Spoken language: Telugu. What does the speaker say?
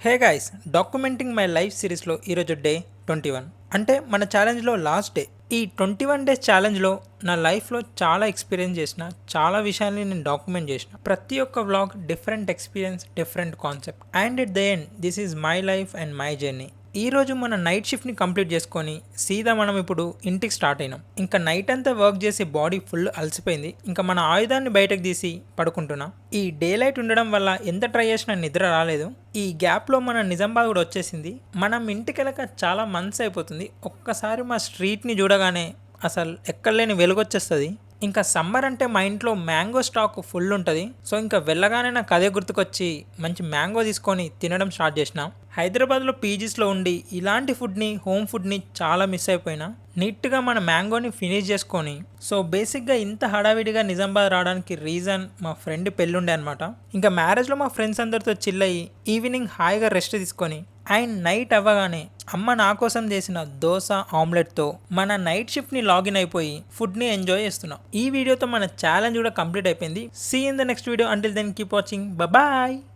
Hey guys, documenting my life సిరీస్లో ఈరోజు డే 21. అంటే మన ఛాలెంజ్లో లాస్ట్ డే. ఈ 21 డేస్ ఛాలెంజ్లో నా లైఫ్లో చాలా ఎక్స్పీరియన్స్ చేసిన, చాలా విషయాల్ని నేను డాక్యుమెంట్ చేసిన. ప్రతి ఒక్క vlog different experience, different concept. And at the end this is my life and my journey. ఈరోజు మన నైట్ షిఫ్ట్ని కంప్లీట్ చేసుకొని సీదా మనం ఇప్పుడు ఇంటికి స్టార్ట్ అయినాం. ఇంకా నైట్ అంతా వర్క్ చేసి బాడీ ఫుల్ అలసిపోయింది. ఇంకా మన ఆయుధాన్ని బయటకు తీసి పడుకుంటున్నాం. ఈ డే లైట్ ఉండడం వల్ల ఎంత ట్రై చేసినా నిద్ర రాలేదు. ఈ గ్యాప్లో మన నిజామాబాద్ కూడా వచ్చేసింది. మనం ఇంటికి వెళ్ళక చాలా మంత్స్ అయిపోతుంది. ఒక్కసారి మా స్ట్రీట్ని చూడగానే అసలు ఎక్కడలేని వెలుగొచ్చేస్తుంది. ఇంకా సమ్మర్ అంటే మా ఇంట్లో మ్యాంగో స్టాక్ ఫుల్ ఉంటుంది. సో ఇంకా వెళ్ళగానే నాకు అదే గుర్తుకొచ్చి మంచి మ్యాంగో తీసుకొని తినడం స్టార్ట్ చేసిన. హైదరాబాద్లో పీజీస్లో ఉండి ఇలాంటి ఫుడ్ని, హోమ్ ఫుడ్ని చాలా మిస్ అయిపోయినా. నీట్గా మన మ్యాంగోని ఫినిష్ చేసుకొని, సో బేసిక్గా ఇంత హడావిడిగా నిజామాబాద్ రావడానికి రీజన్ మా ఫ్రెండ్ పెళ్ళుండే అనమాట. ఇంకా మ్యారేజ్లో మా ఫ్రెండ్స్ అందరితో చిల్ అయ్యి ఈవినింగ్ హాయిగా రెస్ట్ తీసుకొని అండ్ నైట్ అవ్వగానే అమ్మ నా కోసం చేసిన దోశ ఆమ్లెట్తో మన నైట్ షిఫ్ట్ని లాగిన్ అయిపోయి ఫుడ్ని ఎంజాయ్ చేస్తున్నాం. ఈ వీడియోతో మన ఛాలెంజ్ కూడా కంప్లీట్ అయిపోయింది. See in the next video. Until then keep watching. Bye.